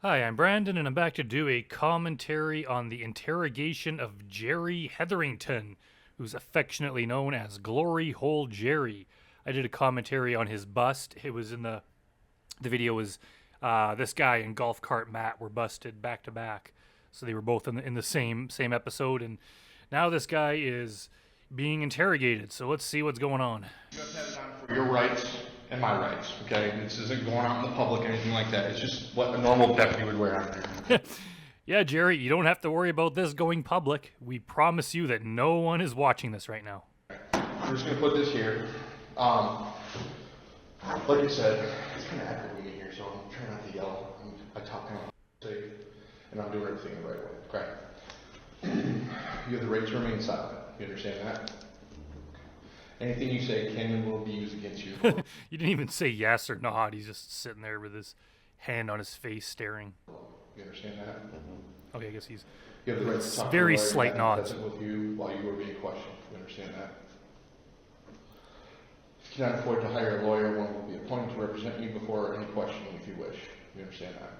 Hi, I'm Brandon, and I'm back to do a commentary on the interrogation of Jerry Hetherington, who's affectionately known as Glory Hole Jerry. I did a commentary on his bust. It was in the video was this guy and golf cart Matt were busted back to back, so they were both in the same episode, and now this guy is being interrogated. So let's see what's going on. You guys have it on for your rights and my rights, okay? This isn't going out in the public or anything like that. It's just what a normal deputy would wear out there. Yeah, Jerry, you don't have to worry about this going public. We promise you that no one is watching this right now. We're just gonna put this here. Like I said, it's kind of echoing in here, so I'm trying not to yell. I talk kind of safe, and I'm doing everything the right way, okay? You have the right to remain silent. You understand that? Anything you say can and will be used against you. You didn't even say yes or not. He's just sitting there with his hand on his face staring. You understand that? Okay, I guess he's You have the right to talk very to a lawyer slight and nods. present with you while you are being questioned. You understand that? If you cannot afford to hire a lawyer, one will be appointed to represent you before any questioning if you wish. You understand that?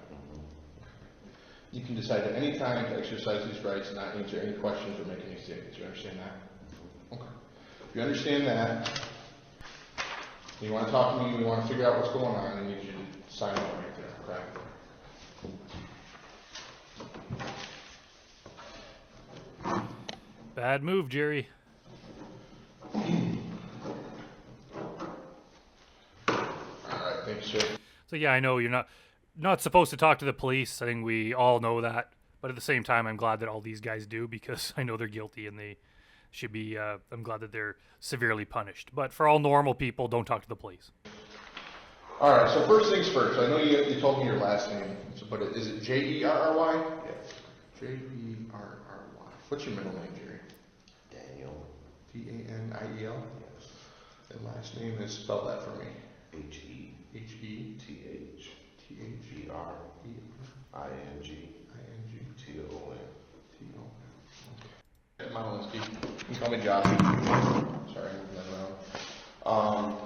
You can decide at any time to exercise these rights and not answer any questions or make any statements. You understand that? Okay. If you understand that, and you want to talk to me, and you want to figure out what's going on, I need you to sign up right there, okay? Bad move, Jerry. Alright, thanks, sir. So yeah, I know you're not supposed to talk to the police. I think we all know that. But at the same time, I'm glad that all these guys do, because I know they're guilty and they should be. I'm glad that they're severely punished. But for all normal people, don't talk to the police. All right, so first things first. I know you told me your last name, but is it Jerry? Yes. Jerry. What's your middle name, Jerry? Daniel. Daniel. Yes. And last name is, spell that for me. H-E. H-E. T-H. T-H. G-R. I-N-G. I-N-G. T-O-N. T-O-N. Malinsky. You can call me Josh. Sorry, I'm moving that around.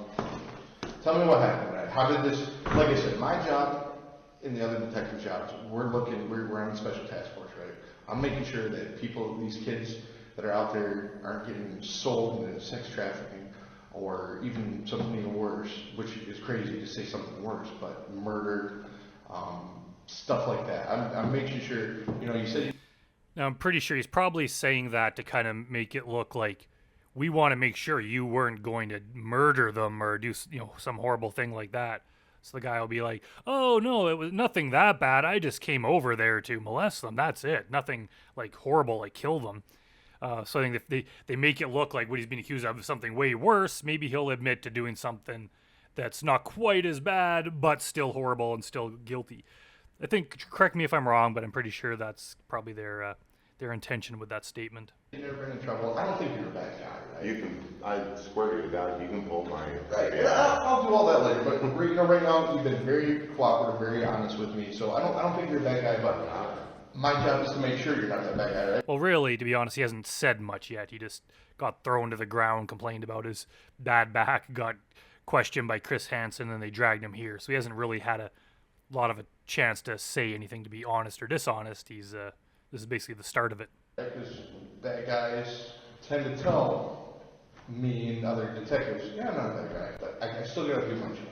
Tell me what happened, right? How did this, like I said, my job and the other detective jobs, we're on a special task force, right? I'm making sure that these kids that are out there aren't getting sold into sex trafficking or even something even worse, which is crazy to say something worse, but murder, stuff like that. I'm making sure, you said... Now, I'm pretty sure he's probably saying that to kind of make it look like we want to make sure you weren't going to murder them or do, some horrible thing like that. So the guy will be like, oh, no, it was nothing that bad. I just came over there to molest them. That's it. Nothing like horrible, like kill them. So I think if they make it look like what he's being accused of is something way worse, maybe he'll admit to doing something that's not quite as bad, but still horrible and still guilty. I think, correct me if I'm wrong, but I'm pretty sure that's probably their intention with that statement. You've never been in trouble. I don't think you're a bad guy, right? I swear to God, you can pull my... Right, yeah, I'll do all that later, but right now you've been very cooperative, very honest with me, so I don't think you're a bad guy, but my job is to make sure you're not that bad guy, right? Well, really, to be honest, he hasn't said much yet. He just got thrown to the ground, complained about his bad back, got questioned by Chris Hansen, and they dragged him here. So he hasn't really had a lot of a chance to say anything to be honest or dishonest. This is basically the start of it. Because bad guys tend to tell me and other detectives, yeah, I'm not a bad guy, but I still gotta do my job.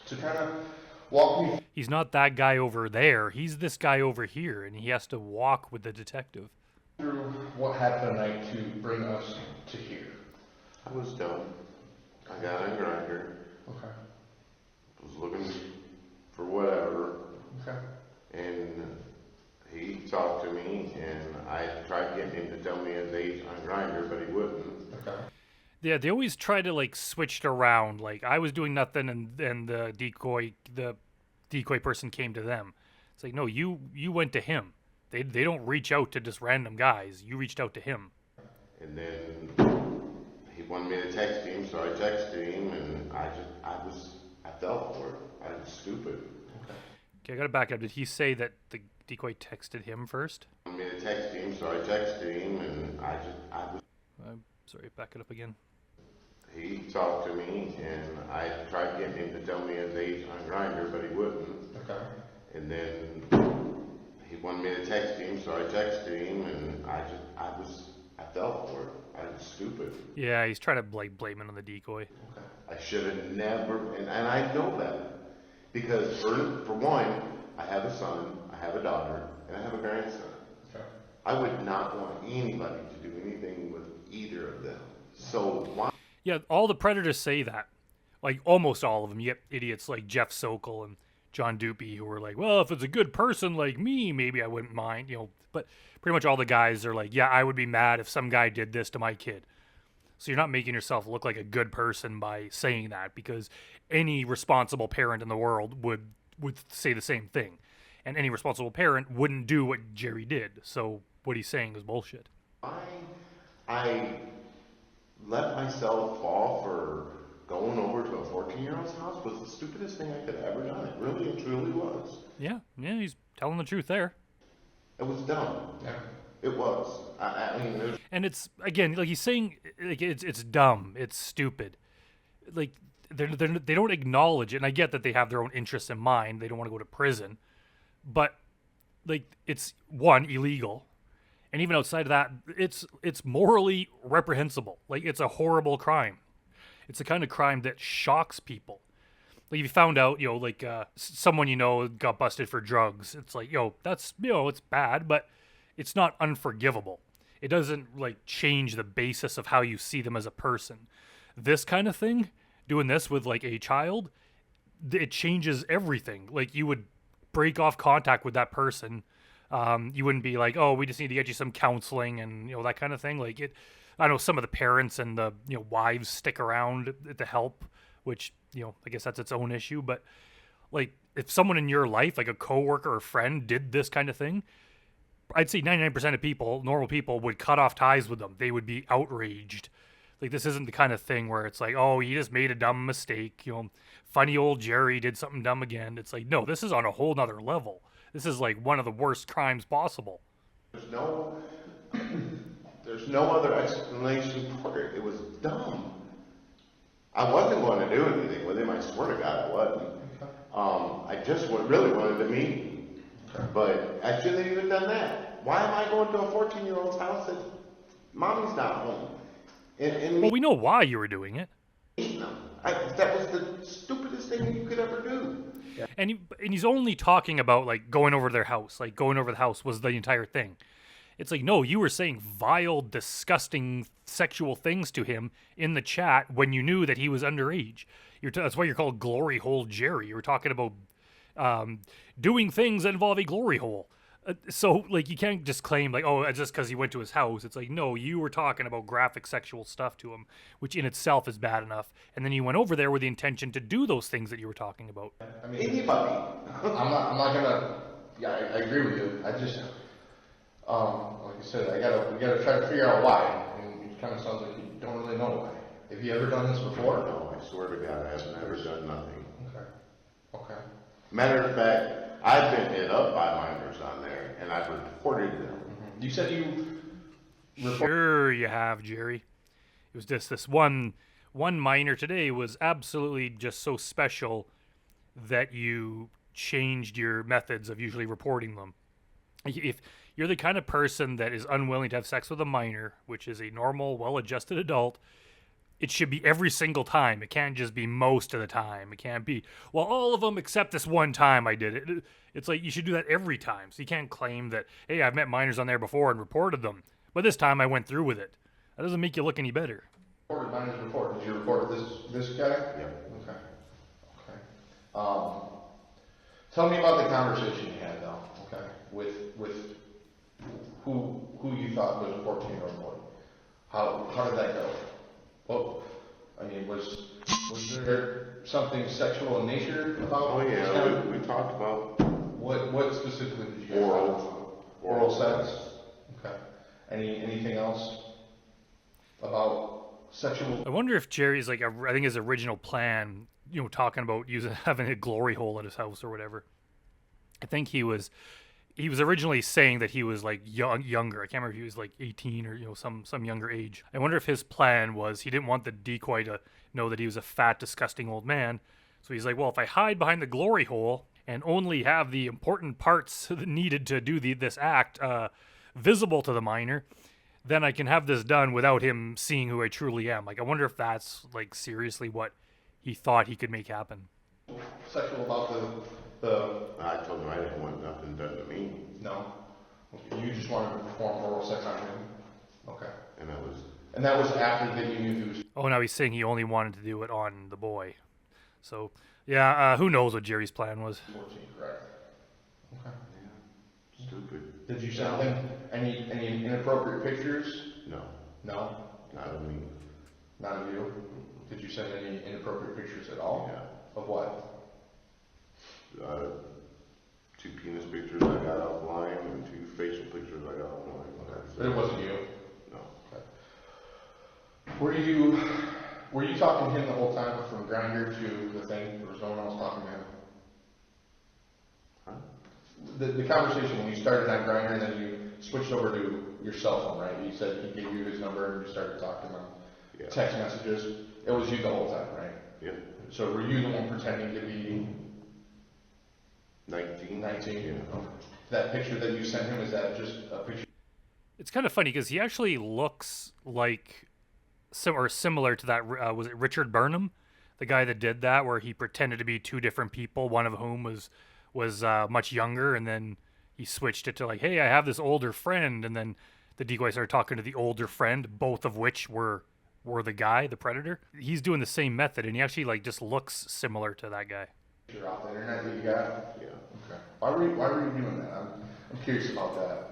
So kind of walk me He's not that guy over there. He's this guy over here, and he has to walk with the detective. through what happened tonight to bring us to here. I was dumb. I got a grinder. Okay. Was looking for whatever. Okay. And he talked to me, and I tried getting him to tell me his age on Grindr, but he wouldn't. Okay. Yeah, they always try to switch it around. Like I was doing nothing, and the decoy person came to them. It's like, no, you went to him. They don't reach out to just random guys. You reached out to him. And then he wanted me to text him, so I texted him, and I fell for it. I was stupid. Okay, I gotta back up. Did he say that the decoy texted him first? He wanted me to text him, so I texted him, and I was... Sorry, back it up again. He talked to me, and I tried getting him to tell me his age on Grindr, but he wouldn't. Okay. And then wanted me to text him, so I texted him, and I fell for it. I was stupid. Yeah, he's trying to like blame it on the decoy. I should have never, and I know better. Because for one, I have a son, I have a daughter, and I have a grandson. Okay. I would not want anybody to do anything with either of them. So why? Yeah, all the predators say that. Like almost all of them. You get idiots like Jeff Sokol and John Dupey who were like, well, if it's a good person like me, maybe I wouldn't mind, But pretty much all the guys are like, yeah, I would be mad if some guy did this to my kid. So you're not making yourself look like a good person by saying that, because any responsible parent in the world would say the same thing. And any responsible parent wouldn't do what Jerry did. So what he's saying is bullshit. I let myself fall for going over to a 14-year-old's house was the stupidest thing I could have ever done. It really and truly was. Yeah, he's telling the truth there. It was dumb. Yeah. It was. I mean, there's... And it's, again, like he's saying, like it's dumb, it's stupid. Like they don't acknowledge it, and I get that they have their own interests in mind. They don't want to go to prison, but like it's one, illegal, and even outside of that, it's morally reprehensible. Like it's a horrible crime. It's the kind of crime that shocks people. Like if you found out, someone got busted for drugs, it's like, that's it's bad, but it's not unforgivable. It doesn't like change the basis of how you see them as a person. This kind of thing, doing this with like a child, it changes everything. Like you would break off contact with that person. You wouldn't be like, oh, we just need to get you some counseling and that kind of thing. Like it, I know some of the parents and the wives stick around to help, which I guess that's its own issue. But like if someone in your life, like a coworker or friend, did this kind of thing, I'd say 99% of people, normal people, would cut off ties with them. They would be outraged. Like this isn't the kind of thing where it's like, oh, he just made a dumb mistake. Funny old Jerry did something dumb again. It's like, no, this is on a whole nother level. This is like one of the worst crimes possible. There's no other explanation for it. It was dumb. I wasn't going to do anything with him. I swear to God I wasn't. I just really wanted to meet him. But I shouldn't have even done that. Why am I going to a 14-year-old's house that mommy's not home? Well, we know why you were doing it. That was the stupidest thing you could ever do. Yeah. And he's only talking about like going over their house. Like going over the house was the entire thing. It's like, no, you were saying vile, disgusting sexual things to him in the chat when you knew that he was underage. That's why you're called Glory Hole Jerry. You were talking about doing things that involve a glory hole. So, like, you can't just claim, like, oh, it's just because he went to his house. It's like, no, you were talking about graphic sexual stuff to him, which in itself is bad enough. And then you went over there with the intention to do those things that you were talking about. I mean, anybody. I'm not gonna. Yeah, I agree with you. I just, like I said, we gotta try to figure out why. And it kind of sounds like you don't really know why. Have you ever done this before? No, I swear to God, I have never done nothing. Okay. Matter of fact, I've been hit up by minors on there, and I've reported them. You said you Sure you have, Jerry. It was just this one minor today was absolutely just so special that you changed your methods of usually reporting them. If you're the kind of person that is unwilling to have sex with a minor, which is a normal, well-adjusted adult, it should be every single time. It can't just be most of the time. It can't be, well, all of them except this one time I did it. It's like you should do that every time. So you can't claim that, hey, I've met minors on there before and reported them, but this time I went through with it. That doesn't make you look any better. reported minors before. Did you report this guy? Yeah. Okay. Tell me about the conversation you had though. Okay. With who you thought was a 14-year-old boy. How did that go? Well, I mean, was there something sexual in nature about? Oh yeah, we talked about what specifically did you guys talk about? Oral sex. Okay. Anything else about sexual? I wonder if Jerry's like, I think his original plan, talking about having a glory hole at his house or whatever. I think he was originally saying that he was like younger. I can't remember if he was like 18 or some younger age. I wonder if his plan was he didn't want the decoy to know that he was a fat, disgusting old man. So he's like, well, if I hide behind the glory hole and only have the important parts needed to do this act visible to the minor, then I can have this done without him seeing who I truly am. Like, I wonder if that's like seriously what he thought he could make happen. Sexual about I told him I didn't want nothing done to me. no. You just wanted to perform oral sex on him. Okay. And that was after that you knew he was. Oh, now he's saying he only wanted to do it on the boy. So, yeah, who knows what Jerry's plan was. 14, correct. Okay. Yeah. Stupid. Did you send him any inappropriate pictures? No. No? Not of me. Not of you? Did you send any inappropriate pictures at all? Yeah. Of what? 2 penis pictures I got offline and 2 facial pictures I got offline. Okay. But it wasn't you? No. Okay. Were you talking to him the whole time from Grindr to the thing? There was no one else talking to him? Huh? The conversation when you started on Grindr and then you switched over to your cell phone, right? You said he gave you his number and you started talking on text messages. It was you the whole time, right? Yeah. So were you the one pretending to be 19? 19? Yeah. Okay. That picture that you sent him, is that just a picture? It's kind of funny because he actually looks like similar to that. Was it Richard Burnham, the guy that did that, where he pretended to be 2 different people, one of whom was much younger, and then he switched it to like, hey, I have this older friend, and then the decoy started talking to the older friend, both of which were the guy, the predator. He's doing the same method, and he actually like just looks similar to that guy. Picture off the internet that you got? Yeah. Okay. Why were you doing that? I'm curious about that.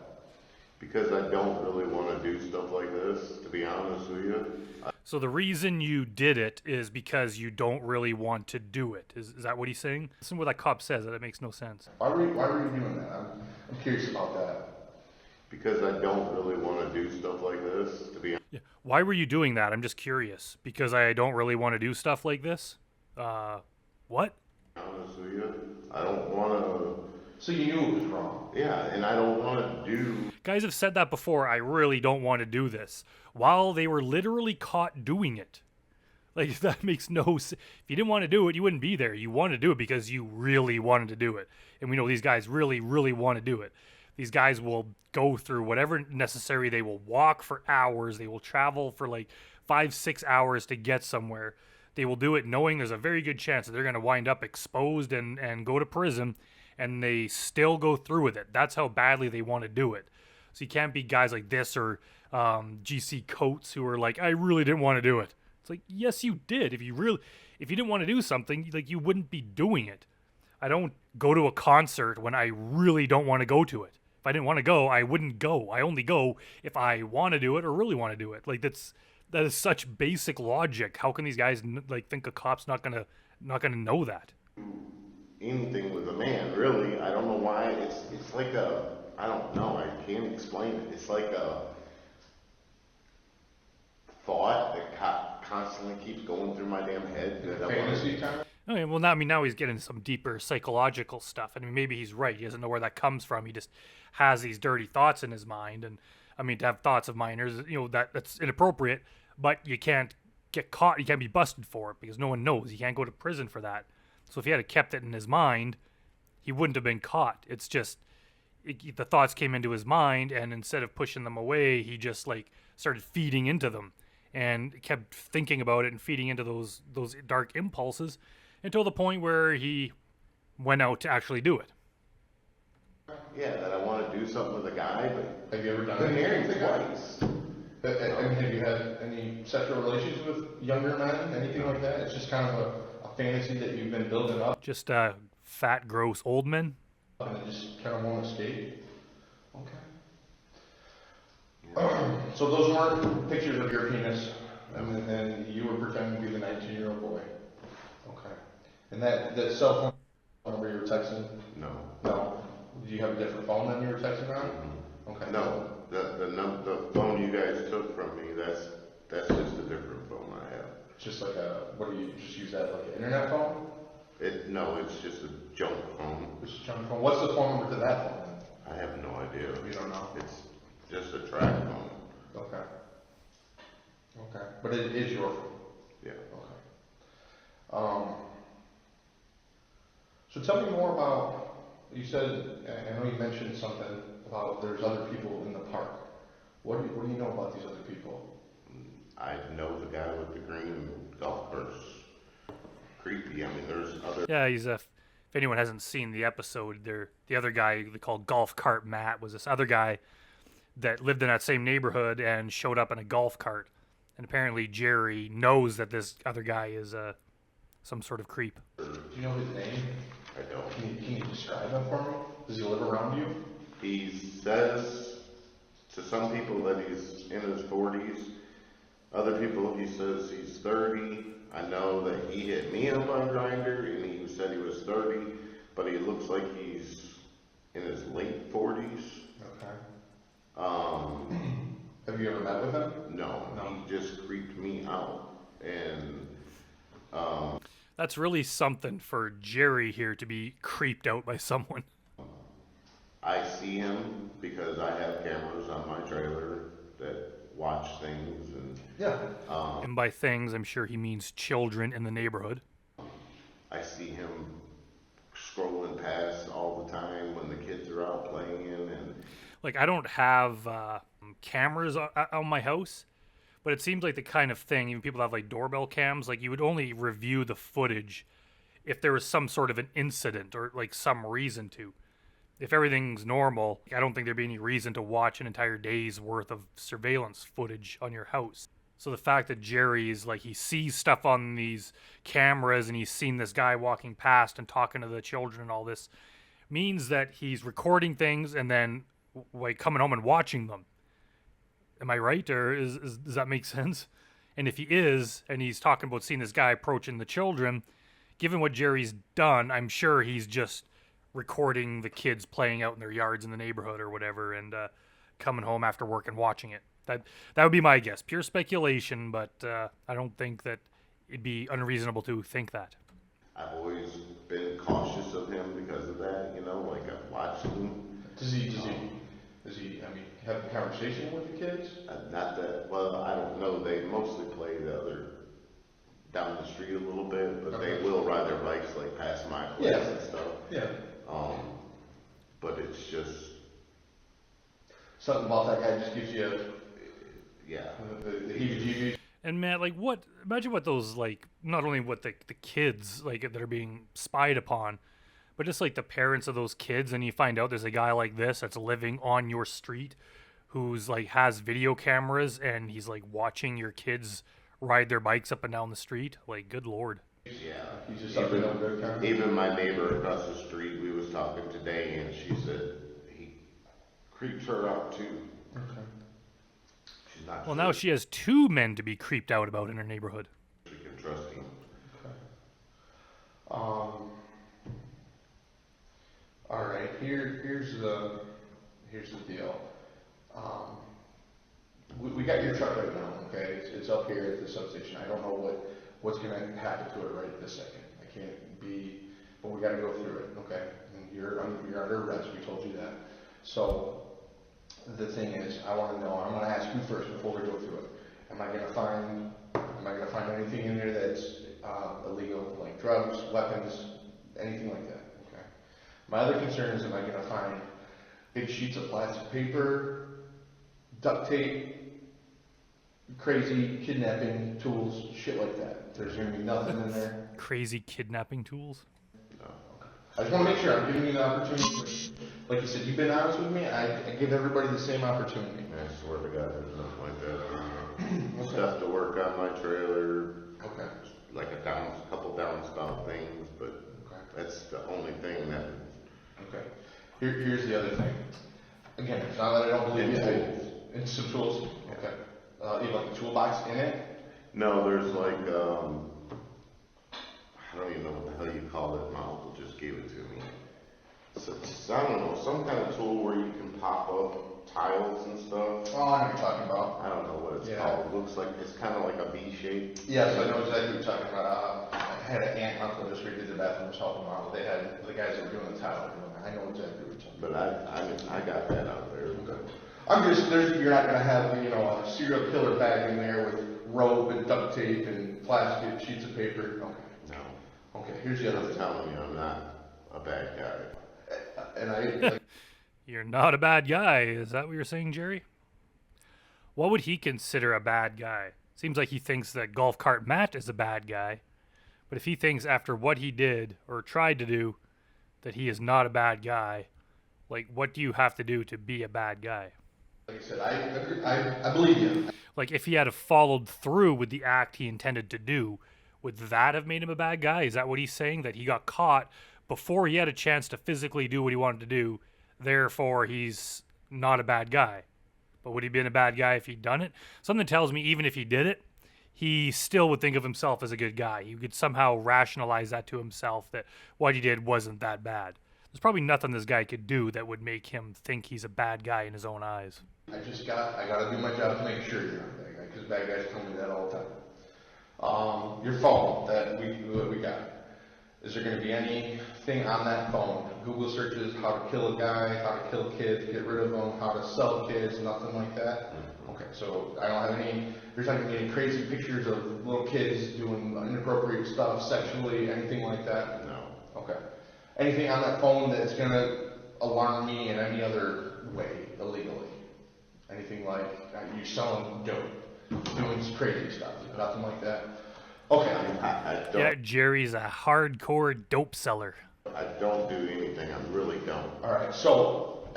Because I don't really want to do stuff like this, to be honest with you. So the reason you did it is because you don't really want to do it. Is that what he's saying? Listen to what that cop says. That makes no sense. Why were you doing that? I'm curious about that. Because I don't really want to do stuff like this, to be honest. Yeah. Why were you doing that? I'm just curious. Because I don't really want to do stuff like this? What? Honest with you, I don't want to. So you knew it was wrong. Yeah, and I don't want to do. Guys have said that before. I really don't want to do this. While they were literally caught doing it. Like, that makes no sense. If you didn't want to do it, you wouldn't be there. You wanted to do it because you really wanted to do it. And we know these guys really, really want to do it. These guys will go through whatever necessary. They will walk for hours. They will travel for like 5-6 hours to get somewhere. They will do it knowing there's a very good chance that they're going to wind up exposed and go to prison. And they still go through with it. That's how badly they want to do it. So you can't be guys like this or GC Coates who are like, I really didn't want to do it. It's like, yes, you did. If you didn't want to do something, like, you wouldn't be doing it. I don't go to a concert when I really don't want to go to it. If I didn't want to go, I wouldn't go. I only go if I want to do it or really want to do it. Like, that is such basic logic. How can these guys like think a cop's not gonna know that? Anything with a man, really. I don't know why. It's like I don't know. I can't explain it. It's like a thought that constantly keeps going through my damn head. Fantasy kind of? Okay, well, now he's getting some deeper psychological stuff. I mean, maybe he's right. He doesn't know where that comes from. He just has these dirty thoughts in his mind. And I mean, to have thoughts of minors, that's inappropriate. But you can't get caught. You can't be busted for it because no one knows. You can't go to prison for that. So if he had kept it in his mind, he wouldn't have been caught. It's just the thoughts came into his mind, and instead of pushing them away, he just like started feeding into them and kept thinking about it and feeding into those dark impulses until the point where he went out to actually do it. Yeah, that I want to do something with a guy, but Have you ever done I've been anything married with a guy? twice. Have you had any sexual relations with younger men? Anything like that? It's just kind of a fantasy that you've been building up Just fat, gross old men. and it just kind of won't escape? Okay. So those weren't pictures of your penis, and then you were pretending to be the 19-year-old boy. Okay. And that cell phone number you were texting? No. No. Do you have a different phone than you were texting on? Okay. No. The phone you guys took from me, that's just a different phone I have. Just like what do you just use that like an internet phone? No, it's just a junk phone. It's a junk phone. What's the phone number to that phone? I have no idea. You don't know? It's just a track phone. Okay. Okay. But it is your phone? Yeah. Okay. So tell me more about, you said, I know you mentioned something about there's other people in the park. What do you know about these other people? I know the guy with the green golf carts. Creepy. I mean, there's other. Yeah, he's a. If anyone hasn't seen the episode, the other guy they called Golf Cart Matt was this other guy that lived in that same neighborhood and showed up in a golf cart. And apparently Jerry knows that this other guy is some sort of creep. Do you know his name? I don't. Can you describe him for me? Does he live around you? He says to some people that he's in his 40s. Other people he says he's 30. I know that he hit me up on Grindr and he said he was 30, but he looks like he's in his late 40s. Okay. Have you ever met with him? No, he just creeped me out. And That's really something for Jerry here to be creeped out by someone. I see him because I have cameras on my trailer that watch things, and Yeah. And by things, I'm sure he means children in the neighborhood. I see him scrolling past all the time when the kids are out playing, and Like, I don't have cameras on my house, but it seems like the kind of thing, even people have like doorbell cams, like you would only review the footage if there was some sort of an incident or like some reason to. If everything's normal, I don't think there'd be any reason to watch an entire day's worth of surveillance footage on your house. So the fact that Jerry's like, he sees stuff on these cameras and he's seen this guy walking past and talking to the children and all this means that he's recording things and then like coming home and watching them. Am I right? Or does that make sense? And if he is, and he's talking about seeing this guy approaching the children, given what Jerry's done, I'm sure he's just recording the kids playing out in their yards in the neighborhood or whatever, and coming home after work and watching it. That would be my guess. Pure speculation, but I don't think that it'd be unreasonable to think that. I've always been cautious of him because of that, you know, like I've watched him. Does he, I mean, have a conversation with the kids? Not that, well, I don't know, they mostly play the other, down the street a little bit, but Okay. they will ride their bikes like past my place Yeah. and stuff. Yeah. But it's just, Something about that guy just gives you yeah. the heebie-jeebies. And Matt, like, imagine what those, like, not only what the kids, like, that are being spied upon, but just, like, the parents of those kids, and you find out there's a guy like this that's living on your street who's, like, has video cameras, and he's, like, watching your kids ride their bikes up and down the street. Like, good Lord. Yeah. He's just up in a good time. Even my neighbor across the street, we was talking today, and she said he creeps her out too. Okay. She's not Well, sure now she has two men to be creeped out about in her neighborhood. she can trust him. Okay. All right. Here's the deal. We got your truck right now. Okay, it's up here at the substation. I don't know what's gonna happen to it right this second. I can't be, but we got to go through it. Okay, and you're under arrest. We told you that. So the thing is, I want to know. I'm gonna ask you first before we go through it. Am I gonna find anything in there that's illegal, like drugs, weapons, anything like that? Okay. My other concern is, am I gonna find big sheets of plastic paper, duct tape, crazy kidnapping tools, shit like that? There's gonna be nothing in there. Crazy kidnapping tools. I just want to make sure I'm giving you the opportunity. Like you said, you've been honest with me. I give everybody the same opportunity. I swear to God, there's nothing like that. Stuff to work on my trailer, Okay. like a couple downspout things, but Okay. that's the only thing that. Okay. Here's the other thing. Again, it's not that I don't believe you. It's some tools. Okay. You have like a toolbox in it? No, there's like, I don't even know what the hell you call it. My uncle just gave it to me. So it's, I don't know, some kind of tool where you can pop up tiles and stuff. Oh, I know what you're talking about. I don't know what it's Yeah. called. It looks like, it's kind of like a V shape. Yes, I know exactly what you're talking about. I had an aunt and uncle just redid the bathrooms helping them out. They had the guys that were doing the tile. I know exactly what you're talking about. But I got that out there. Okay. I'm just, you're not gonna have, a serial killer bag in there with rope and duct tape and plastic sheets of paper. Okay. No. Okay, here's the other I'm thing. telling you, I'm not a bad guy. And like, You're not a bad guy. Is that what you're saying, Jerry? What would he consider a bad guy? Seems like he thinks that Golf Cart Matt is a bad guy. But if he thinks after what he did or tried to do that he is not a bad guy, like, what do you have to do to be a bad guy? like I said, I agree. I believe you. Like, if he had have followed through with the act he intended to do, would that have made him a bad guy? Is that what he's saying? That he got caught before he had a chance to physically do what he wanted to do, therefore he's not a bad guy? But would he have been a bad guy if he'd done it? Something tells me even if he did it, he still would think of himself as a good guy. He could somehow rationalize that to himself that what he did wasn't that bad. There's probably nothing this guy could do that would make him think he's a bad guy in his own eyes. I gotta do my job to make sure you're not a bad guy, because bad guys tell me that all the time. Your phone that we got. Is there gonna be anything on that phone? Google searches, how to kill a guy, how to kill kids, get rid of them, how to sell kids, nothing like that? Okay, so I don't have any, there's not gonna be any crazy pictures of little kids doing inappropriate stuff sexually, anything like that? No. Okay. Anything on that phone that's gonna alarm me in any other way illegally? Anything like you selling dope, doing crazy stuff, nothing like that? Okay. I don't. Yeah, Jerry's a hardcore dope seller. I don't do anything. I really don't. All right. So,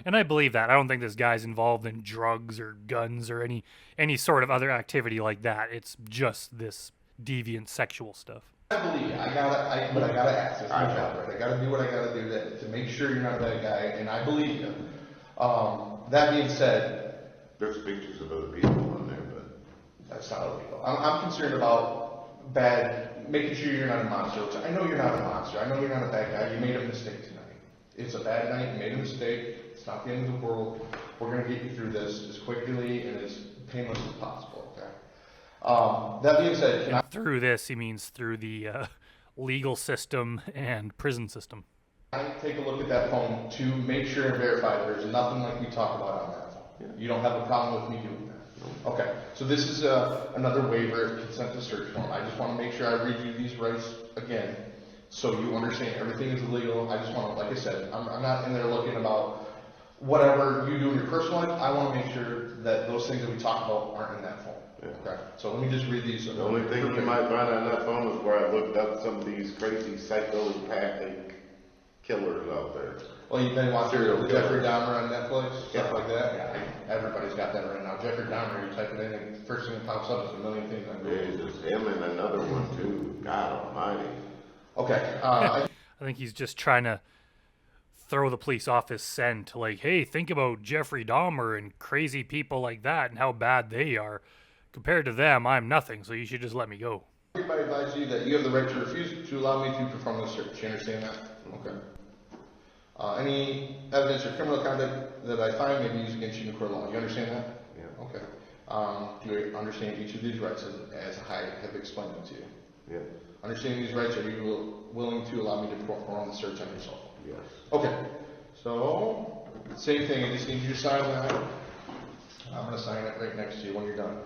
And I believe that. I don't think this guy's involved in drugs or guns or any sort of other activity like that. It's just this deviant sexual stuff. I believe you. But I gotta ask. That's my job, right? I gotta do what I gotta do to make sure you're not a bad guy, and I believe you. That being said, There's pictures of other people on there, but that's not illegal. I'm concerned about making sure you're not a monster. Which I know you're not a monster. I know you're not a bad guy. You made a mistake tonight. It's a bad night. You made a mistake. It's not the end of the world. We're gonna get you through this as quickly and as painless as possible. Okay. That being said, can I? Through this, he means through the legal system and prison system. I take a look at that phone to make sure and verify there's nothing like we talk about on that phone. You don't have a problem with me doing that? Okay, so this is another waiver of consent to search form. I just want to make sure I read you these rights again so you understand everything is illegal. I just want to, like I said, I'm not in there looking about whatever you do in your personal life. I want to make sure that those things that we talk about aren't in that phone. Okay, so let me just read these. the only thing you might find on that phone is where I looked up some of these crazy psychopathic killers out there. Well, you've been watching Serial Jeffrey killers. Dahmer on Netflix, stuff Yeah. like that. Yeah, everybody's got that right now. Jeffrey Dahmer, you type it in, and the first thing that pops up is a million things on Google. There's just him and another one too. God almighty. Okay, I think he's just trying to throw the police off his scent. Like, hey, think about Jeffrey Dahmer and crazy people like that and how bad they are. Compared to them, I'm nothing, so you should just let me go. everybody advise you that you have the right to refuse to allow me to perform the search. You understand that? Okay. Any evidence or criminal conduct that I find may be used against you in court of law. You understand that? Yeah. Okay. Do you understand each of these rights as I have explained them to you? Yeah. Understanding these rights, are you willing to allow me to perform the search on your cell phone? Yes. Okay. So, same thing. I just need you to sign that. I'm going to sign it right next to you when you're done.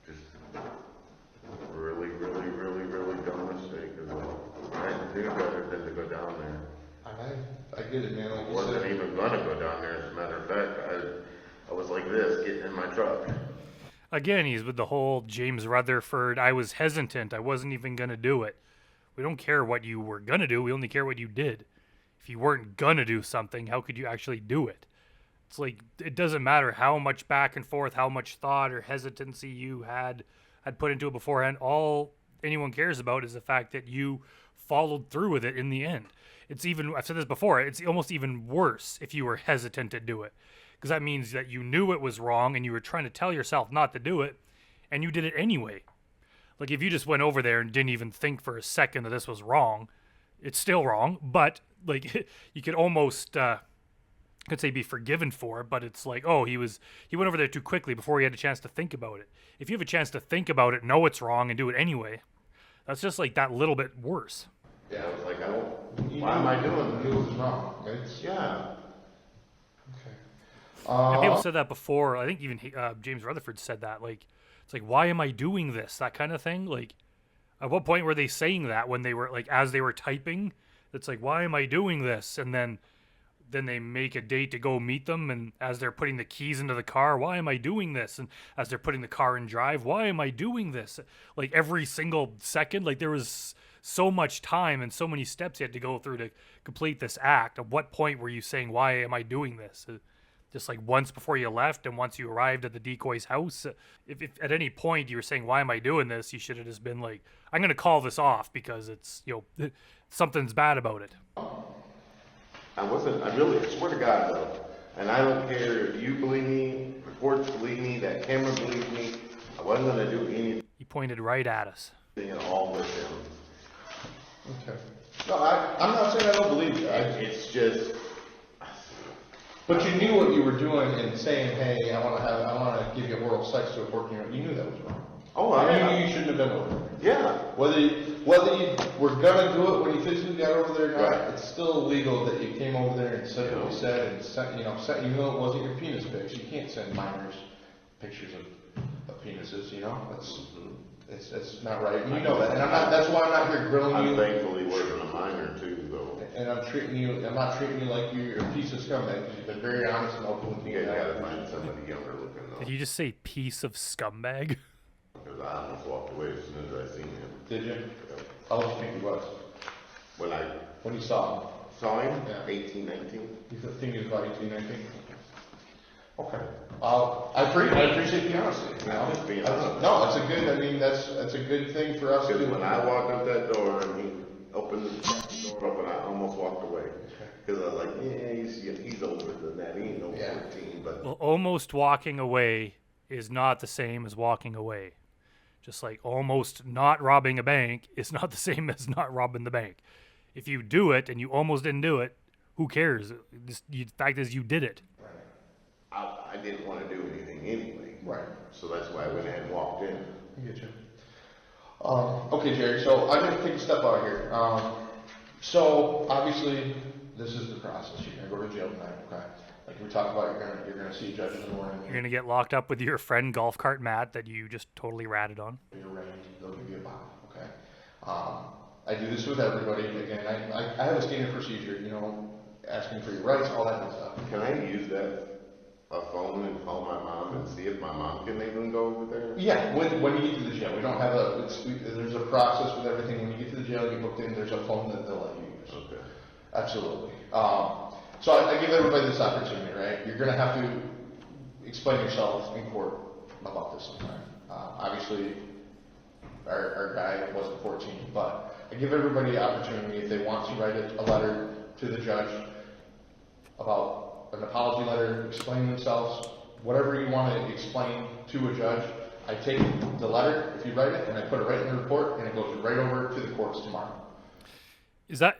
Just really, really, really, really dumb mistake as well. I didn't do better than to go down there. I get it, man. Like I you wasn't said. even gonna go down there, as a matter of fact. I was like this, getting in my truck. Again, he's with the whole James Rutherford, I was hesitant, I wasn't even going to do it. We don't care what you were going to do, we only care what you did. If you weren't going to do something, how could you actually do it? It's like, it doesn't matter how much back and forth, how much thought or hesitancy you had put into it beforehand. All anyone cares about is the fact that you followed through with it in the end. It's even, I've said this before, it's almost even worse if you were hesitant to do it. Because that means that you knew it was wrong and you were trying to tell yourself not to do it, and you did it anyway. Like, if you just went over there and didn't even think for a second that this was wrong, it's still wrong, but, like, you could almost, could say be forgiven for it, but it's like, oh, he went over there too quickly before he had a chance to think about it. If you have a chance to think about it, know it's wrong, and do it anyway, that's just, like, that little bit worse. Yeah, I was like, why am I doing You this? knew it was wrong. It's, Yeah. okay. And people said that before. I think even James Rutherford said that. Like, It's like, why am I doing this? That kind of thing. Like, at what point were they saying that when they were like, as they were typing? It's like, why am I doing this? And then they make a date to go meet them, and as they're putting the keys into the car, why am I doing this? And as they're putting the car in drive, why am I doing this? Like every single second, like there was so much time and so many steps you had to go through to complete this act. At what point were you saying, why am I doing this? Just like once before you left and once you arrived at the decoy's house? If at any point you were saying, why am I doing this? You should have just been like, I'm going to call this off because it's, something's bad about it. I swear to God though, and I don't care if you believe me, reports believe me, that camera believes me, I wasn't gonna do anything He pointed right at us. at all with him. Okay. No, I'm not saying I don't believe you. It's just, But you knew what you were doing and saying, hey, I want to give you oral sex to a 14-year-old. You knew that was wrong. You knew you shouldn't have been over there. yeah. Whether you were gonna do it when you physically got over there or not, Right. it's still illegal that you came over there and said what you said and sent, even though it wasn't your penis pics, you can't send minors pictures of penises. It's not right. And you know that, and that's why I'm not here grilling you. Thankfully wasn't a minor too though. And I'm not treating you like you're a piece of scumbag. You've been very honest and open with me. You guys gotta find somebody younger looking though. Did you just say piece of scumbag? Because I almost walked away as soon as I seen him. Did you? How old do you think he was? When you saw him? saw him, Yeah. 18, 19. You think he was about 18, 19? Okay. I appreciate the honesty. I'm just being honest. No, it's a good, that's a good thing for us to Because do. when I walked up that door and he opened the door up and I almost walked away. Because I was like, yeah, he's older than that. He ain't no 14, but. Well, almost walking away is not the same as walking away. Just like almost not robbing a bank is not the same as not robbing the bank. If you do it and you almost didn't do it, who cares? The fact is you did it. I didn't want to do anything anyway. Right. So that's why I went ahead and walked in. I get you. Okay, Jerry, so I'm going to take a step out here. So obviously, this is the process. You're going to go to jail tonight, okay? Like we talked about, you're going to see a judge in the morning. You're going to get locked up with your friend golf cart Matt that you just totally ratted on. You're arraigned. They'll give you a bond, okay? I do this with everybody. Again, I have a standard procedure, asking for your rights, all that kind of stuff. Can I use a phone and call my mom and see if my mom can even go over there? Yeah, when you get to the jail. We don't have there's a process with everything. When you get to the jail, you get booked in, there's a phone that they'll let you use. Okay. Absolutely. So I give everybody this opportunity, right? You're going to have to explain yourself in court about this sometime. Obviously, our guy wasn't 14, but I give everybody the opportunity if they want to write a letter to the judge about an apology letter, explain themselves, whatever you want to explain to a judge. I take the letter, if you write it, and I put it right in the report, and it goes right over to the courts tomorrow. Is that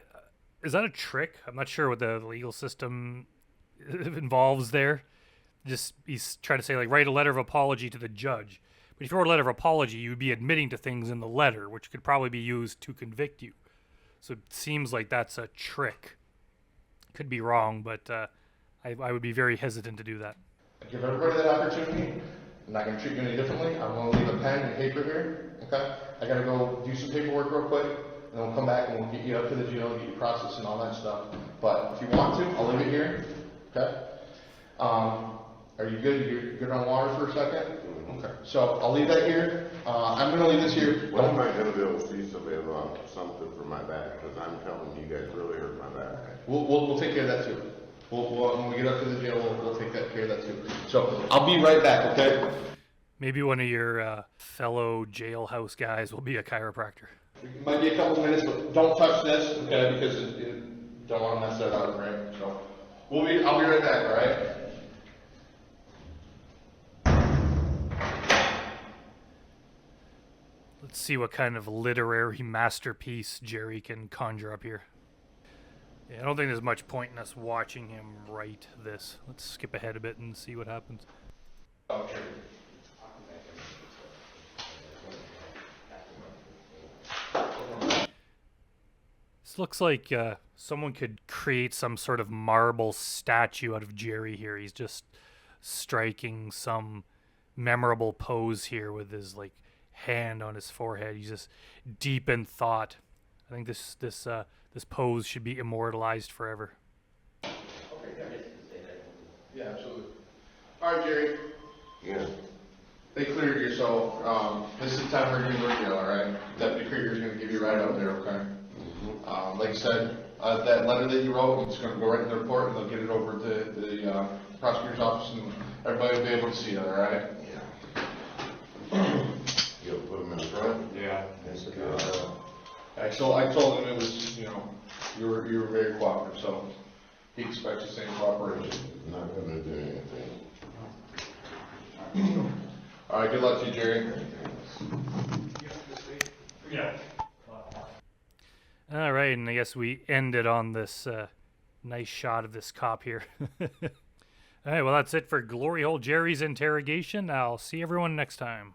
a trick? I'm not sure what the legal system involves there. Just he's trying to say like write a letter of apology to the judge. But if you wrote a letter of apology, you would be admitting to things in the letter, which could probably be used to convict you. So it seems like that's a trick. Could be wrong, but I would be very hesitant to do that. I give everybody that opportunity. I'm not going to treat you any differently. I'm going to leave a pen and paper here. Okay? I got to go do some paperwork real quick, and then we'll come back and we'll get you up to the jail and get you processed and all that stuff. But if you want to, I'll leave it here. Okay? Are you good? You're good on water for a second? Okay. So I'll leave that here. I'm going to leave this here. When am I going to be able to see something for my back? Because I'm telling you guys really hurt my back. We'll take care of that too. When we get up to the jail, we'll take care of that too. So I'll be right back, okay? Maybe one of your fellow jailhouse guys will be a chiropractor. It might be a couple minutes, but don't touch this, okay? Because you don't want to mess that up, right? So I'll be right back, all right? Let's see what kind of literary masterpiece Jerry can conjure up here. Yeah, I don't think there's much point in us watching him write this. Let's skip ahead a bit and see what happens. Okay. This looks like someone could create some sort of marble statue out of Jerry here. He's just striking some memorable pose here with his like hand on his forehead. He's just deep in thought. I think this pose should be immortalized forever. Yeah, absolutely. All right, Jerry. Yeah. They cleared you, so this is the time we're going to go to jail, all right? Deputy Krieger's going to give you a ride out there, okay? Like I said, that letter that you wrote, it's going to go right in the report, and they'll get it over to the prosecutor's office, and everybody will be able to see it, all right? Yeah. You'll put them in front? Yeah. That's a good job. I told him it was, you were very cooperative, so he expects the same cooperation. Not gonna do anything. All right, good luck to you, Jerry. Yeah. All right, and I guess we ended on this nice shot of this cop here. All right, well, that's it for Glory Hole Jerry's interrogation. I'll see everyone next time.